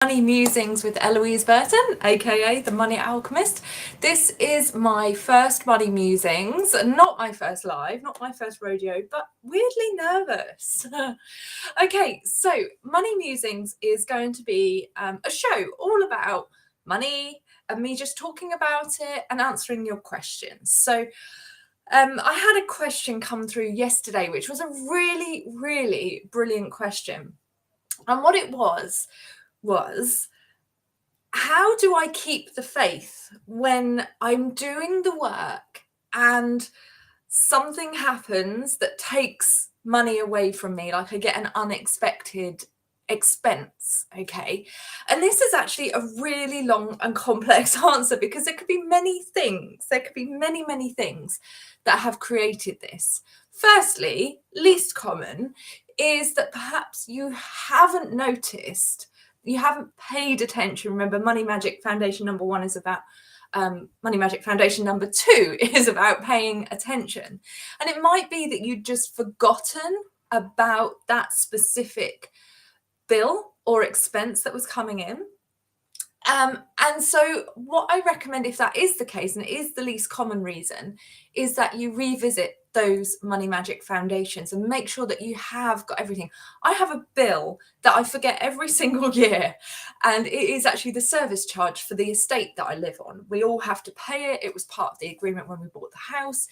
Money Musings with Eloise Burton, aka the Money Alchemist. This is my first Money Musings, not my first live, not my first rodeo, but weirdly nervous. Okay, so Money Musings is going to be a show all about money and me just talking about it and answering your questions. So I had a question come through yesterday, which was a really, really brilliant question. And what it was, how do I keep the faith when I'm doing the work and something happens that takes money away from me, like I get an unexpected expense, okay? And this is actually a really long and complex answer because there could be many things. There could be many, many things that have created this. Firstly, least common is that perhaps you haven't noticed, you haven't paid attention. Remember, Money Magic Foundation number 1 is about Money Magic Foundation number 2 is about paying attention. And it might be that you'd just forgotten about that specific bill or expense that was coming in. And so what I recommend, if that is the case, and it is the least common reason, is that you revisit those Money Magic Foundations and make sure that you have got everything. I have a bill that I forget every single year, and it is actually the service charge for the estate that I live on. We all have to pay it. It was part of the agreement when we bought the house.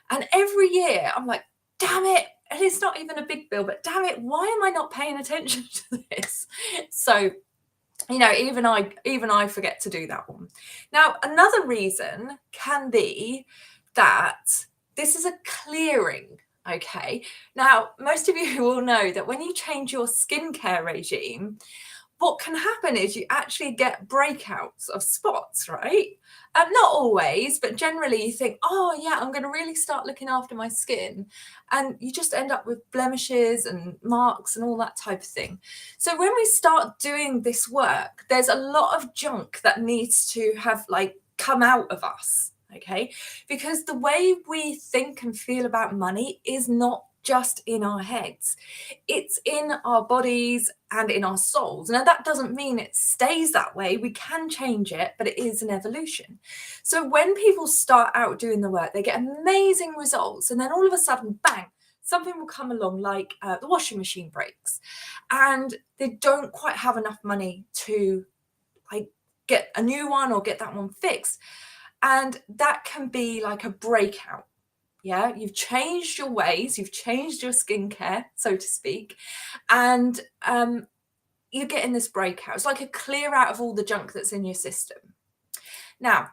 And every year I'm like, damn it, and it's not even a big bill, but damn it, why am I not paying attention to this? So you know, even I forget to do that one. Now, another reason can be that this is a clearing. Okay. Now, most of you will know that when you change your skincare regime, what can happen is you actually get breakouts of spots, right? Not always, but generally you think, oh yeah, I'm going to really start looking after my skin. And you just end up with blemishes and marks and all that type of thing. So when we start doing this work, there's a lot of junk that needs to have come out of us, okay? Because the way we think and feel about money is not just in our heads. It's in our bodies and in our souls. Now, that doesn't mean it stays that way. We can change it, but it is an evolution. So when people start out doing the work, they get amazing results. And then all of a sudden, bang, something will come along like the washing machine breaks. And they don't quite have enough money to get a new one or get that one fixed. And that can be like a breakout. Yeah, you've changed your ways, you've changed your skincare, so to speak, and you're getting this breakout. It's like a clear out of all the junk that's in your system. Now,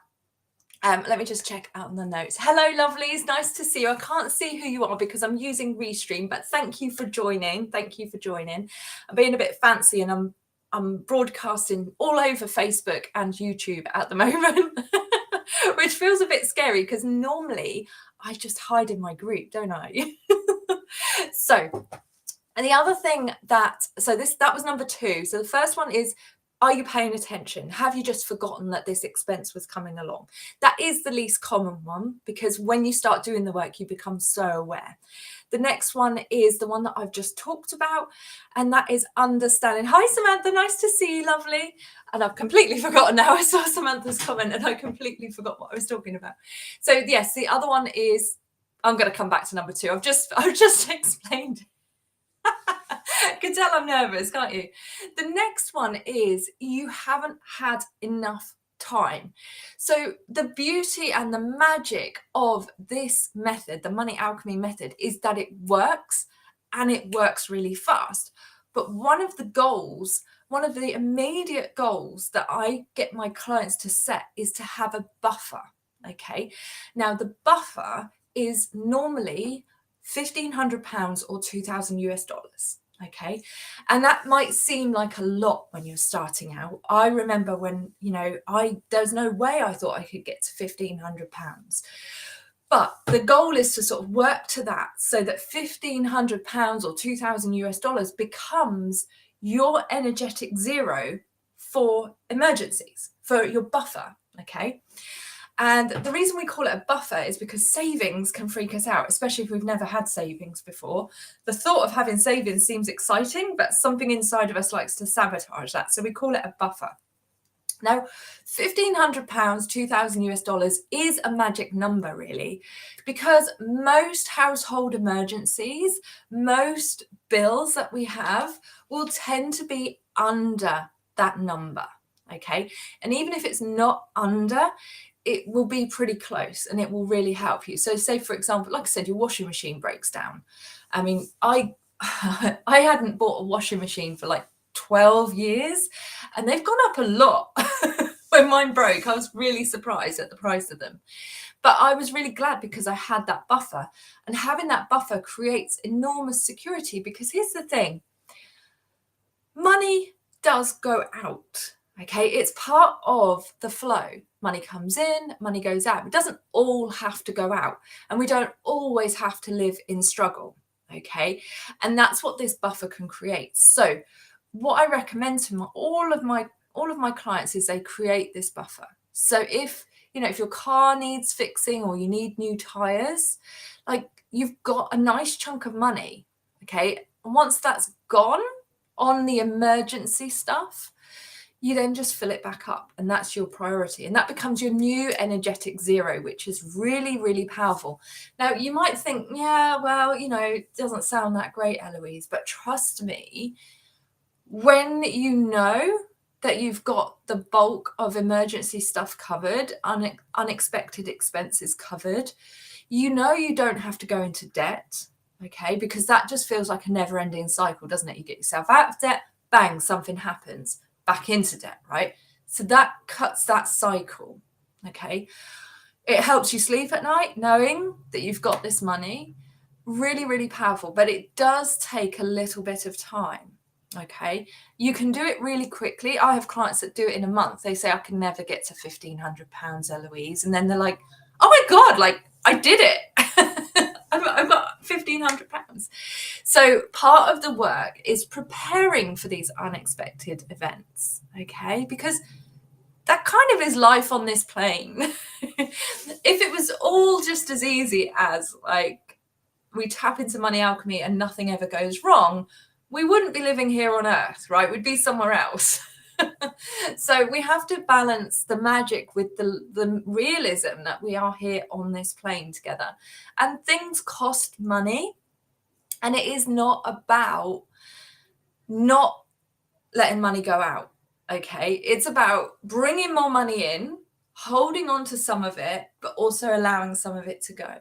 let me just check out the notes. Hello, lovelies. Nice to see you. I can't see who you are because I'm using Restream, but thank you for joining. Thank you for joining. I'm being a bit fancy and I'm broadcasting all over Facebook and YouTube at the moment, which feels a bit scary because normally I just hide in my group, don't I? So, and the other thing that was number 2. So the first one is, are you paying attention? Have you just forgotten that this expense was coming along? That is the least common one because when you start doing the work, you become so aware. The next one is the one that I've just talked about, and that is understanding. Hi, Samantha. Nice to see you, lovely. And I've completely forgotten now. I saw Samantha's comment and I completely forgot what I was talking about. So yes, the other one is, I'm going to come back to number 2. I've just explained. You can tell I'm nervous, can't you? The next one is you haven't had enough time. So the beauty and the magic of this method, the money alchemy method, is that it works and it works really fast. But one of the immediate goals that I get my clients to set is to have a buffer. Okay. Now the buffer is normally £1,500 or $2,000. Okay. And that might seem like a lot when you're starting out. I remember when, there's no way I thought I could get to £1,500. But the goal is to sort of work to that so that £1,500 or $2,000 becomes your energetic zero for emergencies, for your buffer. Okay. And the reason we call it a buffer is because savings can freak us out, especially if we've never had savings before. The thought of having savings seems exciting, but something inside of us likes to sabotage that. So we call it a buffer. Now, £1,500, $2,000 is a magic number, really, because most household emergencies, most bills that we have will tend to be under that number. Okay. And even if it's not under, it will be pretty close and it will really help you. So say, for example, like I said, your washing machine breaks down. I mean, I hadn't bought a washing machine for like 12 years and they've gone up a lot. When mine broke, I was really surprised at the price of them. But I was really glad because I had that buffer, and having that buffer creates enormous security, because here's the thing, money does go out. Okay, it's part of the flow. Money comes in, money goes out. It doesn't all have to go out, and we don't always have to live in struggle. Okay, and that's what this buffer can create. So what I recommend to all of my clients is they create this buffer. So if your car needs fixing or you need new tires, like, you've got a nice chunk of money. Okay, and once that's gone on the emergency stuff, you then just fill it back up, and that's your priority, and that becomes your new energetic zero, which is really, really powerful. Now, you might think, yeah, well, it doesn't sound that great, Eloise, but trust me, when you know that you've got the bulk of emergency stuff covered, unexpected expenses covered, you don't have to go into debt. Okay, because that just feels like a never-ending cycle, doesn't it? You get yourself out of debt, bang, something happens, back into debt, right? So that cuts that cycle. Okay, it helps you sleep at night knowing that you've got this money. Really, really powerful, but it does take a little bit of time. Okay, you can do it really quickly. I have clients that do it in a month. They say, I can never get to £1,500, Eloise, and then they're like, oh my god, like, I did it. I've got £1,500. So part of the work is preparing for these unexpected events, okay? Because that kind of is life on this plane. If it was all just as easy as, like, we tap into money alchemy and nothing ever goes wrong, we wouldn't be living here on Earth, right? We'd be somewhere else. So we have to balance the magic with the realism that we are here on this plane together. And things cost money. And it is not about not letting money go out, okay? It's about bringing more money in, holding on to some of it, but also allowing some of it to go.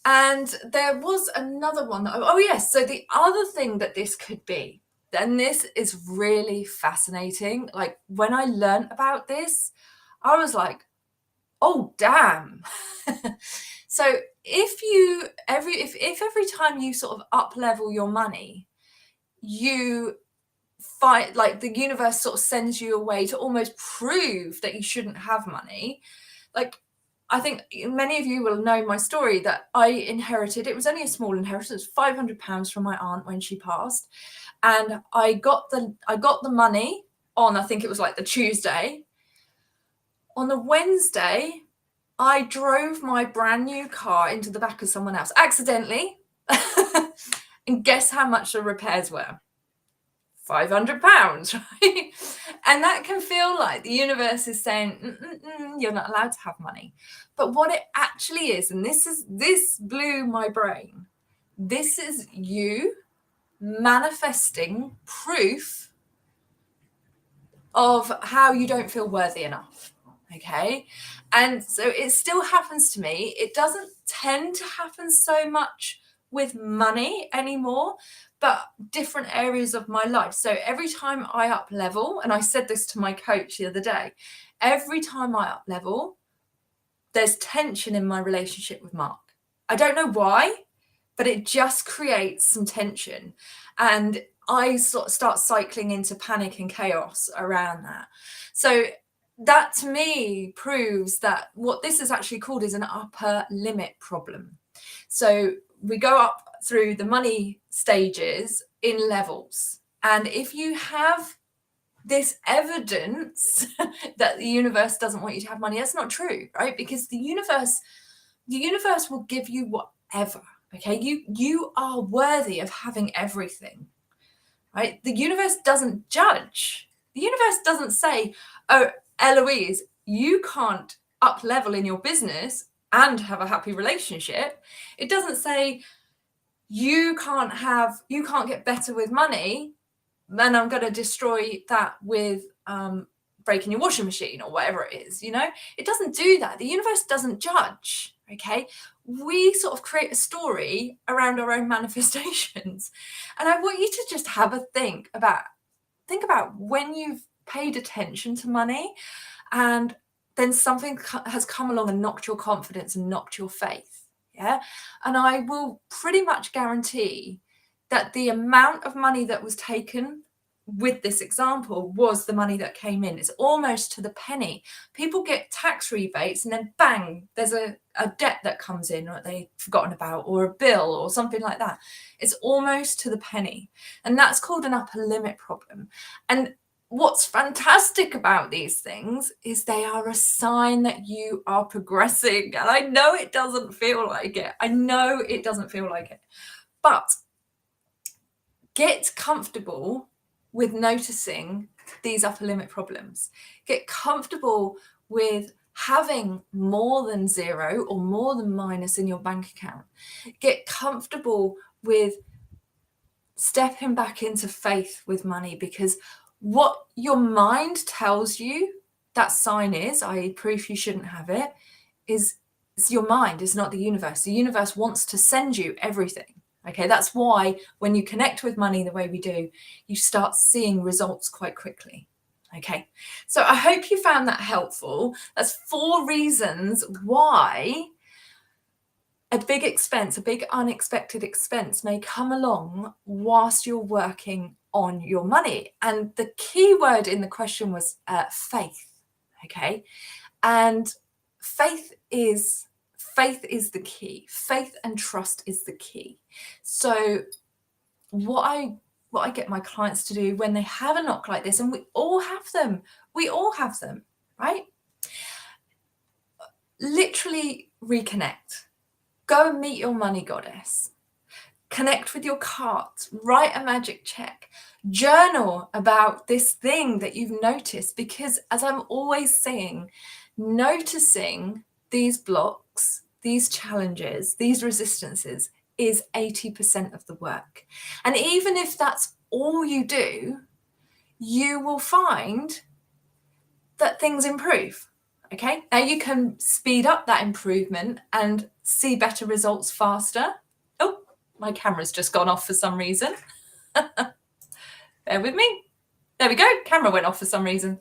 And there was another one. Oh, yes. So the other thing that this could be, and this is really fascinating. Like, when I learned about this, I was like, oh, damn. So if every time you sort of up level your money, you find, like, the universe sort of sends you a way to almost prove that you shouldn't have money. Like, I think many of you will know my story that I inherited. It was only a small inheritance, £500 from my aunt when she passed. And I got the money on, I think it was like the Tuesday. On the Wednesday, I drove my brand new car into the back of someone else accidentally. And guess how much the repairs were? £500, right? And that can feel like the universe is saying, you're not allowed to have money. But what it actually is, and this blew my brain, this is you manifesting proof of how you don't feel worthy enough. Okay, and so it still happens to me. It doesn't tend to happen so much with money anymore, but different areas of my life. So every time I up level, and I said this to my coach the other day, every time I up level, there's tension in my relationship with Mark. I don't know why, but it just creates some tension. And I sort of start cycling into panic and chaos around that. So that to me proves that what this is actually called is an upper limit problem. So we go up through the money stages in levels. And if you have this evidence that the universe doesn't want you to have money. That's not true, right? Because the universe will give you whatever. Okay, you are worthy of having everything, right? The universe doesn't judge. The universe doesn't say, oh, Eloise, you can't up level in your business and have a happy relationship. It doesn't say you can't get better with money, then I'm going to destroy that with breaking your washing machine or whatever it is. It doesn't do that. The universe doesn't judge. Okay, we sort of create a story around our own manifestations. And I want you to just have a think about when you've paid attention to money and then something has come along and knocked your confidence and knocked your faith. Yeah. And I will pretty much guarantee that the amount of money that was taken with this example was the money that came in. It's almost to the penny. People get tax rebates and then bang, there's a debt that comes in or they've forgotten about, or a bill or something like that. It's almost to the penny. And that's called an upper limit problem. And what's fantastic about these things is they are a sign that you are progressing. And I know it doesn't feel like it. But get comfortable with noticing these upper limit problems. Get comfortable with having more than zero or more than minus in your bank account. Get comfortable with stepping back into faith with money, because what your mind tells you that sign is, i.e. proof you shouldn't have it, is your mind, is not the universe. The universe wants to send you everything. Okay, that's why when you connect with money the way we do, you start seeing results quite quickly. Okay, so I hope you found that helpful. That's 4 reasons why a big expense, a big unexpected expense may come along whilst you're working on your money. And the key word in the question was faith. Okay, and faith is the key. Faith and trust is the key. So what I get my clients to do when they have a knock like this, and we all have them, right? Literally reconnect. Go and meet your money goddess. Connect with your cards. Write a magic check. Journal about this thing that you've noticed, because as I'm always saying, noticing these blocks, these challenges, these resistances is 80% of the work. And even if that's all you do, you will find that things improve. Okay, now you can speed up that improvement and see better results faster. Oh, my camera's just gone off for some reason. Bear with me. There we go. Camera went off for some reason.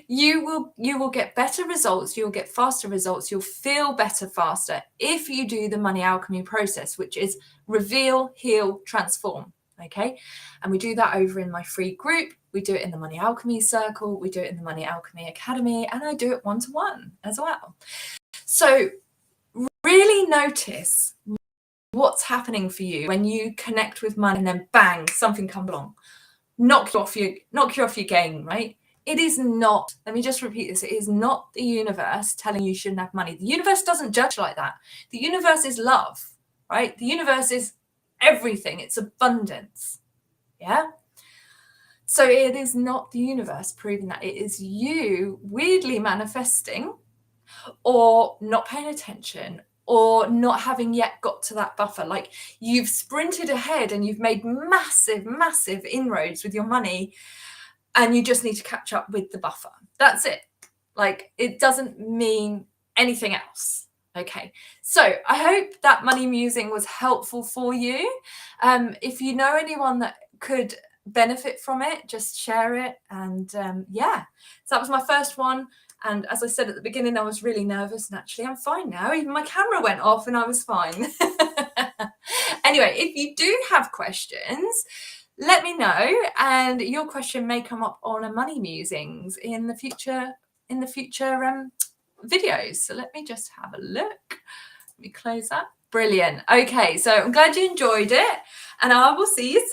You will get better results. You'll get faster results. You'll feel better faster if you do the money alchemy process, which is reveal, heal, transform. Okay, and we do that over in my free group. We do it in the Money Alchemy Circle. We do it in the Money Alchemy Academy, and I do it one-to-one as well. So really notice what's happening for you when you connect with money and then bang, something comes along, knock you off your game, right? It is not, let me just repeat this, it is not the universe telling you shouldn't have money. The universe doesn't judge like that. The universe is love, right? The universe is everything. It's abundance. Yeah. So it is not the universe proving that. It is you weirdly manifesting or not paying attention or not having yet got to that buffer. Like you've sprinted ahead and you've made massive, massive inroads with your money and you just need to catch up with the buffer. That's it. Like it doesn't mean anything else. Okay, so I hope that money musing was helpful for you. If you know anyone that could benefit from it, just share it. And yeah, so that was my first one. And as I said at the beginning, I was really nervous, and actually I'm fine now. Even my camera went off and I was fine. Anyway, if you do have questions, let me know, and your question may come up on a money musings in the future videos. So let me just have a look. Let me close that. Brilliant. Okay, so I'm glad you enjoyed it, and I will see you soon.